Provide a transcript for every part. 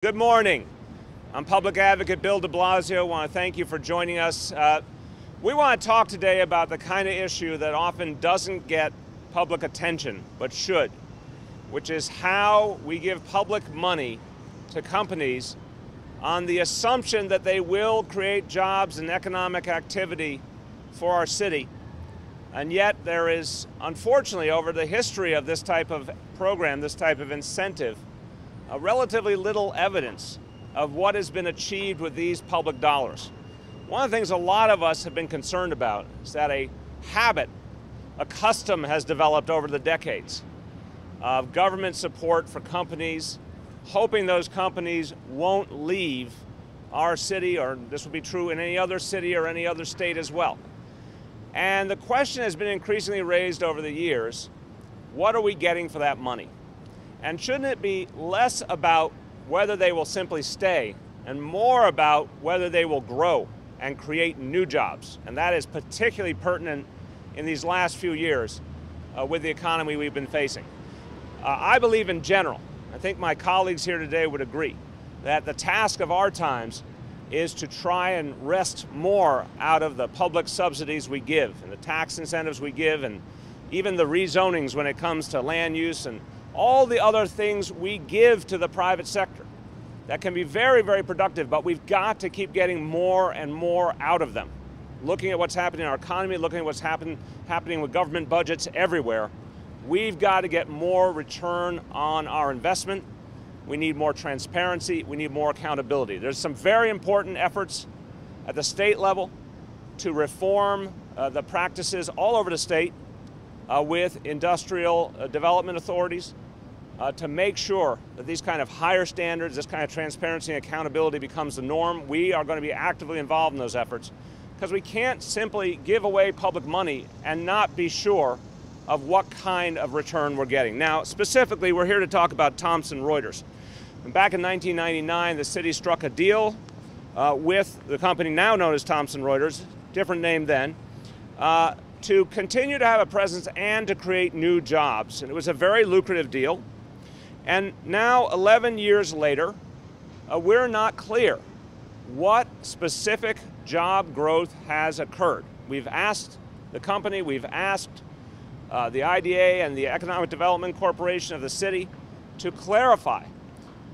Good morning. I'm Public Advocate Bill de Blasio. I want to thank you for joining us. We want to talk today about the kind of issue that often doesn't get public attention, but should, which is how we give public money to companies on the assumption that they will create jobs and economic activity for our city. And yet there is, unfortunately, over the history of this type of program, this type of incentive, relatively little evidence of what has been achieved with these public dollars. One of the things a lot of us have been concerned about is that a habit, a custom has developed over the decades of government support for companies, hoping those companies won't leave our city, or this will be true in any other city or any other state as well. And the question has been increasingly raised over the years, what are we getting for that money? And shouldn't it be less about whether they will simply stay and more about whether they will grow and create new jobs? And that is particularly pertinent in these last few years with the economy we've been facing. I believe in general, I think my colleagues here today would agree, that the task of our times is to try and wrest more out of the public subsidies we give and the tax incentives we give and even the rezonings when it comes to land use and all the other things we give to the private sector that can be very, very productive, but we've got to keep getting more and more out of them. Looking at what's happening in our economy, looking at what's happening with government budgets everywhere, we've got to get more return on our investment. We need more transparency. We need more accountability. There's some very important efforts at the state level to reform the practices all over the state with industrial development authorities to make sure that these kind of higher standards, this kind of transparency and accountability becomes the norm. We are going to be actively involved in those efforts because we can't simply give away public money and not be sure of what kind of return we're getting. Now, specifically, we're here to talk about Thomson Reuters. And back in 1999, the city struck a deal with the company now known as Thomson Reuters, different name then, to continue to have a presence and to create new jobs. And it was a very lucrative deal. And now, 11 years later, we're not clear what specific job growth has occurred. We've asked the company, we've asked the IDA and the Economic Development Corporation of the city to clarify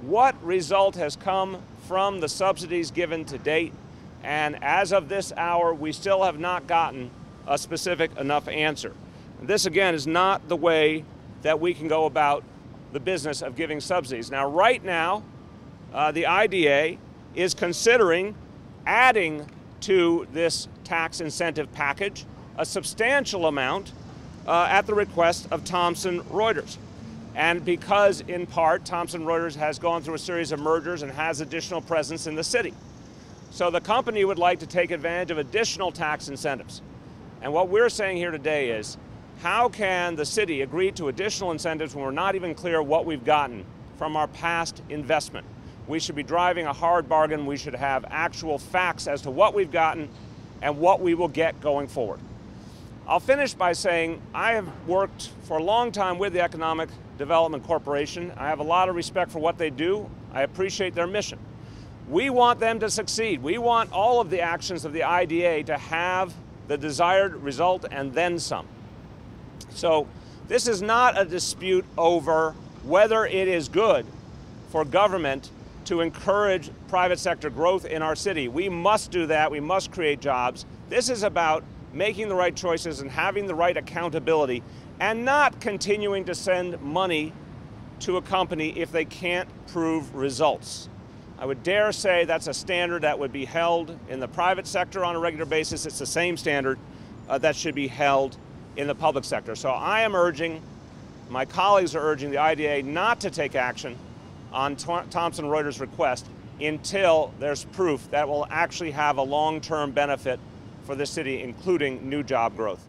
what result has come from the subsidies given to date. And as of this hour, we still have not gotten a specific enough answer. And this, again, is not the way that we can go about the business of giving subsidies. Now, right now, the IDA is considering adding to this tax incentive package a substantial amount at the request of Thomson Reuters. And because, in part, Thomson Reuters has gone through a series of mergers and has additional presence in the city. So the company would like to take advantage of additional tax incentives. And what we're saying here today is, how can the city agree to additional incentives when we're not even clear what we've gotten from our past investment? We should be driving a hard bargain. We should have actual facts as to what we've gotten and what we will get going forward. I'll finish by saying I have worked for a long time with the Economic Development Corporation. I have a lot of respect for what they do. I appreciate their mission. We want them to succeed. We want all of the actions of the IDA to have the desired result and then some. So this is not a dispute over whether it is good for government to encourage private sector growth in our city. We must do that. We must create jobs. This is about making the right choices and having the right accountability and not continuing to send money to a company if they can't prove results. I would dare say that's a standard that would be held in the private sector on a regular basis. It's the same standard that should be held in the public sector. So I am urging, my colleagues are urging the IDA not to take action on Thomson Reuters' request until there's proof that will actually have a long-term benefit for the city, including new job growth.